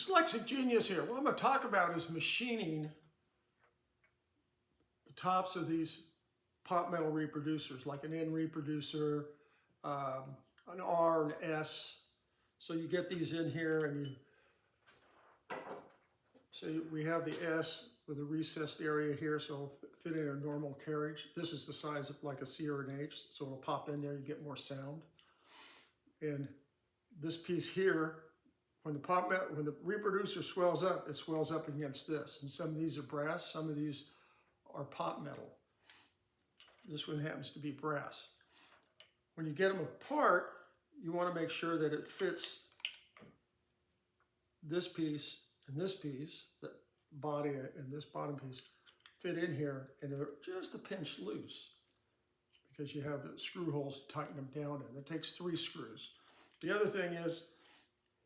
Dyslexic genius here. What I'm going to talk about is machining the tops of these pot metal reproducers, like an N reproducer, an R, an S. So you get these in here and we have the S with a recessed area here, so it'll fit in a normal carriage. This is the size of like a C or an H, so it'll pop in there, you get more sound. And this piece here, when the reproducer swells up, it swells up against this. And some of these are brass, some of these are pot metal. This one happens to be brass. When you get them apart, you want to make sure that it fits this piece and this piece, the body and this bottom piece fit in here, and they're just a pinch loose because you have the screw holes to tighten them down in. It takes 3 screws. The other thing is,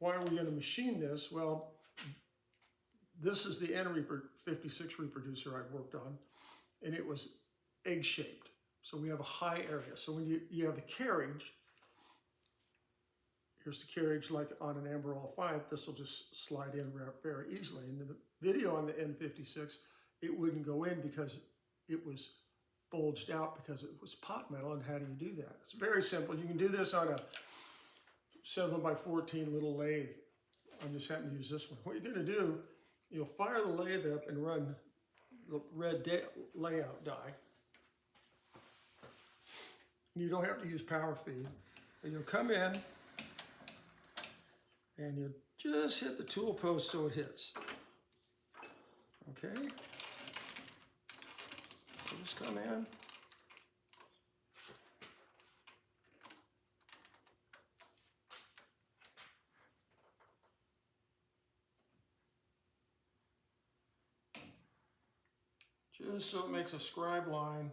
why are we going to machine this? Well, this is the N56 reproducer I worked on, and it was egg-shaped. So we have a high area. So when you have the carriage, here's the carriage like on an Amberol 5, this will just slide in very easily. And in the video on the N56, it wouldn't go in because it was bulged out because it was pot metal. And how do you do that? It's very simple. You can do this on a 7x14 little lathe. I'm just happening to use this one. What you're going to do, you'll fire the lathe up and run the red layout die. You don't have to use power feed. And you'll come in and you just hit the tool post so it hits. Okay? So just come in. Just so it makes a scribe line.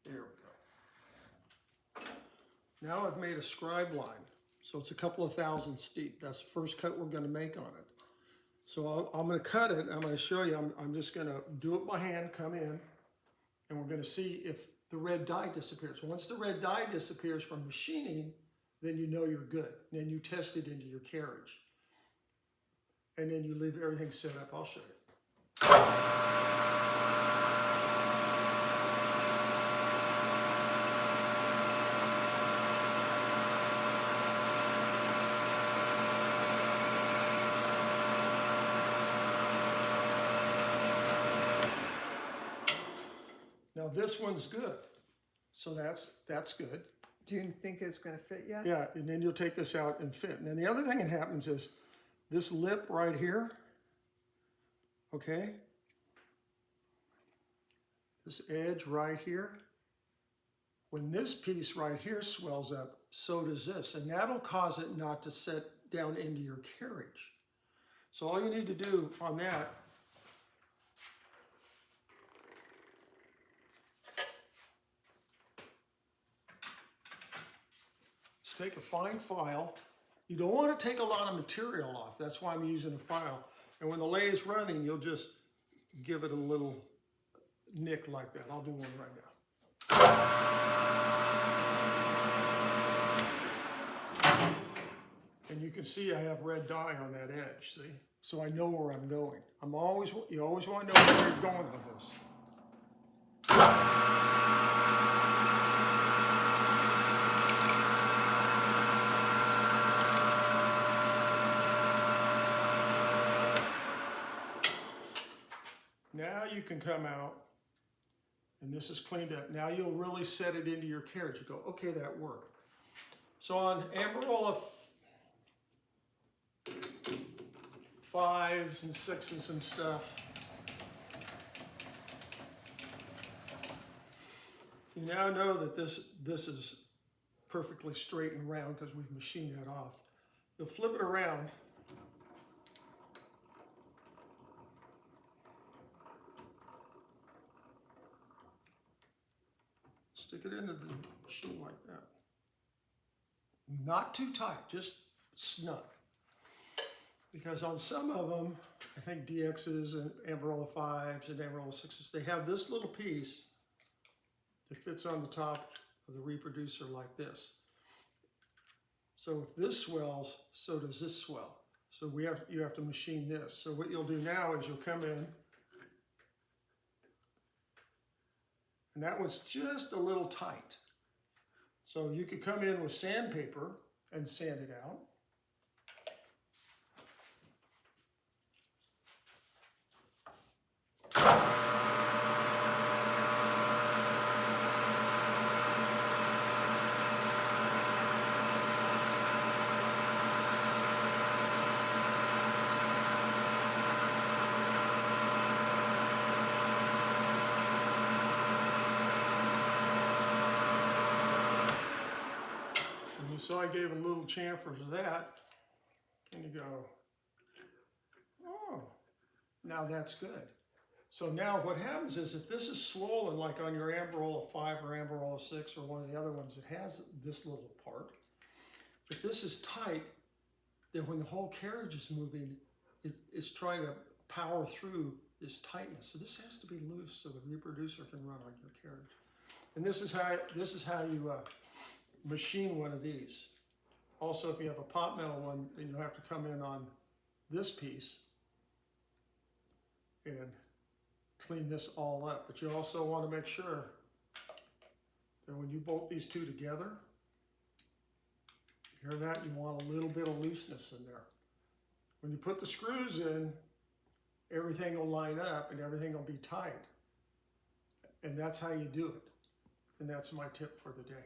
There we go. Now I've made a scribe line. So it's a couple of thousand steep. That's the first cut we're going to make on it. So I'm going to cut it. I'm going to show you. I'm just going to do it by hand, come in, and we're going to see if the red dye disappears. Once the red dye disappears from machining, then you know you're good. Then you test it into your carriage. And then you leave everything set up. I'll show you. Now this one's good, so that's good. Do you think it's going to fit yet? Yeah, and then you'll take this out and fit. And then the other thing that happens is this lip right here, okay? This edge right here, when this piece right here swells up, so does this. And that'll cause it not to set down into your carriage. So all you need to do on that is take a fine file. You don't want to take a lot of material off. That's why I'm using a file. And when the lathe's running, you'll just give it a little nick like that. I'll do one right now. And you can see I have red dye on that edge, see? So I know where I'm going. You always want to know where you're going on this. Now you can come out, and this is cleaned up. Now you'll really set it into your carriage. You go, okay, that worked. So on Amberol 5s and 6s and stuff, you now know that this is perfectly straight and round because we've machined that off. You'll flip it around. Stick it into the machine like that. Not too tight, just snug. Because on some of them, I think DXs and Amarillo 5s and Amarillo 6s, they have this little piece that fits on the top of the reproducer like this. So if this swells, so does this swell. So you have to machine this. So what you'll do now is you'll come in, and that one's just a little tight. So you could come in with sandpaper and sand it out. So I gave a little chamfer to that, and you go, oh, now that's good. So now what happens is if this is swollen, like on your Amarillo 5 or Amarillo 6 or one of the other ones that has this little part, if this is tight, then when the whole carriage is moving, it's trying to power through this tightness. So this has to be loose so the reproducer can run on your carriage. And this is how you machine one of these. Also, if you have a pot metal one, then you'll have to come in on this piece and clean this all up. But you also want to make sure that when you bolt these two together, you hear that? You want a little bit of looseness in there. When you put the screws in, everything will line up and everything will be tight. And that's how you do it. And that's my tip for the day.